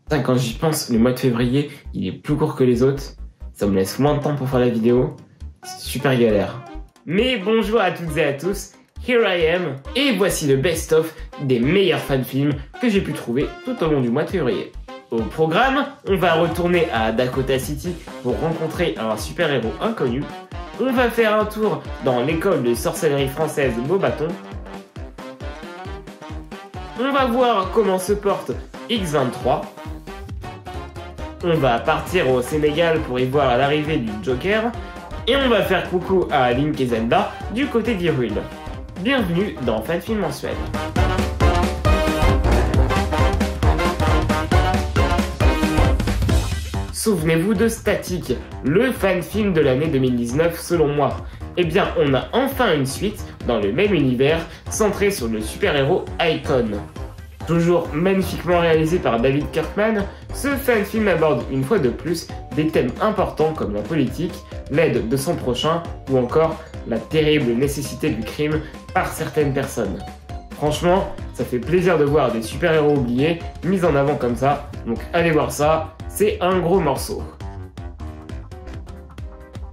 Putain, quand j'y pense, le mois de février, il est plus court que les autres. Ça me laisse moins de temps pour faire la vidéo. C'est super galère. Mais bonjour à toutes et à tous, here I am, et voici le best-of des meilleurs fan-films que j'ai pu trouver tout au long du mois de février. Au programme, on va retourner à Dakota City pour rencontrer un super-héros inconnu. On va faire un tour dans l'école de sorcellerie française Beauxbatons. On va voir comment se porte X-23. On va partir au Sénégal pour y voir l'arrivée du Joker. Et on va faire coucou à Link et Zelda du côté d'Hyrule. Bienvenue dans Fanfilm Mensuel. Souvenez-vous de Static, le fan-film de l'année 2019 selon moi. Eh bien, on a enfin une suite dans le même univers, centré sur le super-héros Icon. Toujours magnifiquement réalisé par David Kirkman, ce fan-film aborde une fois de plus des thèmes importants comme la politique, l'aide de son prochain ou encore la terrible nécessité du crime par certaines personnes. Franchement, ça fait plaisir de voir des super-héros oubliés mis en avant comme ça, donc allez voir ça, c'est un gros morceau.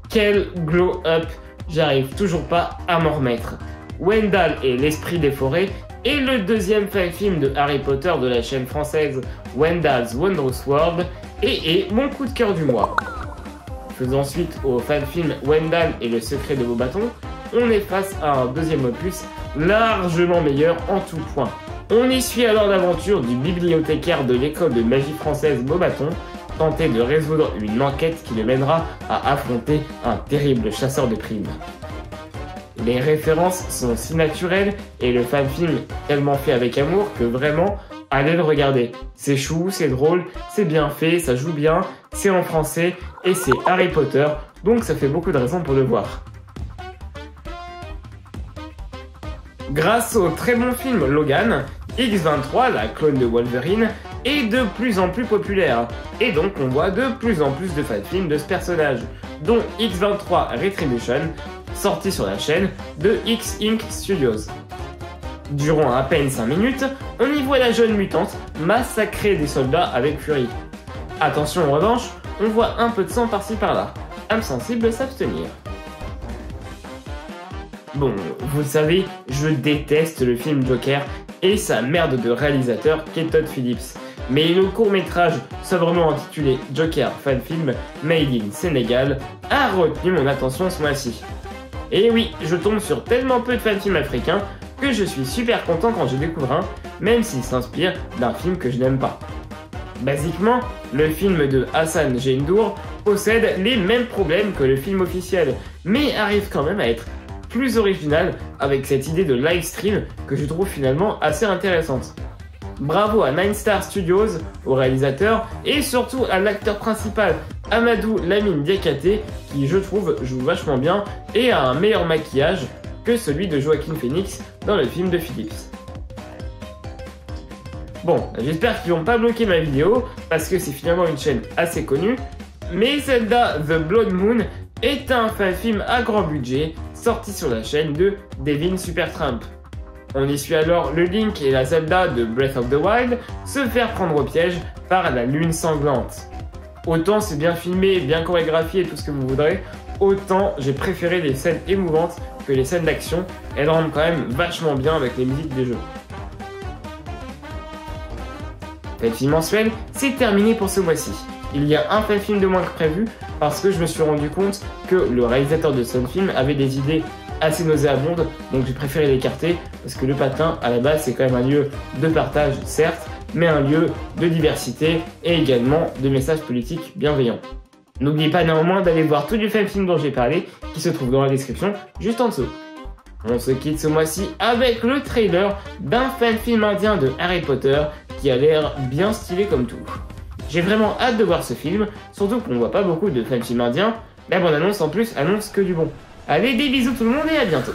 Quel glow-up, j'arrive toujours pas à m'en remettre. Wendell et l'esprit des forêts est le deuxième fan-film de Harry Potter de la chaîne française Wendell's Wondrous World et est mon coup de cœur du mois. Faisant suite au fan-film Wendell et le secret de Beauxbatons, on est face à un deuxième opus largement meilleur en tout point. On y suit alors l'aventure du bibliothécaire de l'école de magie française Beauxbatons, tenter de résoudre une enquête qui le mènera à affronter un terrible chasseur de primes. Les références sont si naturelles et le fan-film tellement fait avec amour que vraiment, allez le regarder. C'est chou, c'est drôle, c'est bien fait, ça joue bien, c'est en français et c'est Harry Potter, donc ça fait beaucoup de raisons pour le voir. Grâce au très bon film Logan, X-23, la clone de Wolverine, est de plus en plus populaire. Et donc on voit de plus en plus de fan-films de ce personnage, dont X-23 Retribution, sorti sur la chaîne de X-Inc Studios. Durant à peine 5 minutes, on y voit la jeune mutante massacrer des soldats avec furie. Attention en revanche, on voit un peu de sang par-ci par-là. Âme sensible s'abstenir. Bon, vous le savez, je déteste le film Joker et sa merde de réalisateur qu'est Todd Phillips. Mais le court-métrage sobrement intitulé Joker Fan Film Made in Sénégal a retenu mon attention ce mois-ci. Et oui, je tombe sur tellement peu de fan-films africains que je suis super content quand je découvre un, même s'il s'inspire d'un film que je n'aime pas. Basiquement, le film de Hassan Gendour possède les mêmes problèmes que le film officiel, mais arrive quand même à être plus original avec cette idée de live stream que je trouve finalement assez intéressante. Bravo à Nine Star Studios, au réalisateur et surtout à l'acteur principal Amadou Lamine Diakhaté qui je trouve joue vachement bien et a un meilleur maquillage que celui de Joaquin Phoenix dans le film de Phillips. Bon, j'espère qu'ils vont pas bloquer ma vidéo parce que c'est finalement une chaîne assez connue, mais Zelda The Blood Moon est un fan-film à grand budget sorti sur la chaîne de Devin Supertramp. On y suit alors le Link et la Zelda de Breath of the Wild se faire prendre au piège par la lune sanglante. Autant c'est bien filmé, bien chorégraphié et tout ce que vous voudrez, autant j'ai préféré les scènes émouvantes que les scènes d'action. Elles rendent quand même vachement bien avec les musiques des jeux. Fanfilm mensuel, c'est terminé pour ce mois-ci. Il y a un fan-film de moins que prévu parce que je me suis rendu compte que le réalisateur de ce film avait des idées assez nauséabondes, donc j'ai préféré l'écarter parce que le patin à la base c'est quand même un lieu de partage certes, mais un lieu de diversité et également de messages politiques bienveillants. N'oubliez pas néanmoins d'aller voir tout du fan-film dont j'ai parlé qui se trouve dans la description juste en dessous. On se quitte ce mois-ci avec le trailer d'un fan-film indien de Harry Potter qui a l'air bien stylé comme tout. J'ai vraiment hâte de voir ce film, surtout qu'on voit pas beaucoup de fan-films indiens. La bande-annonce en plus annonce que du bon. Allez, des bisous tout le monde et à bientôt.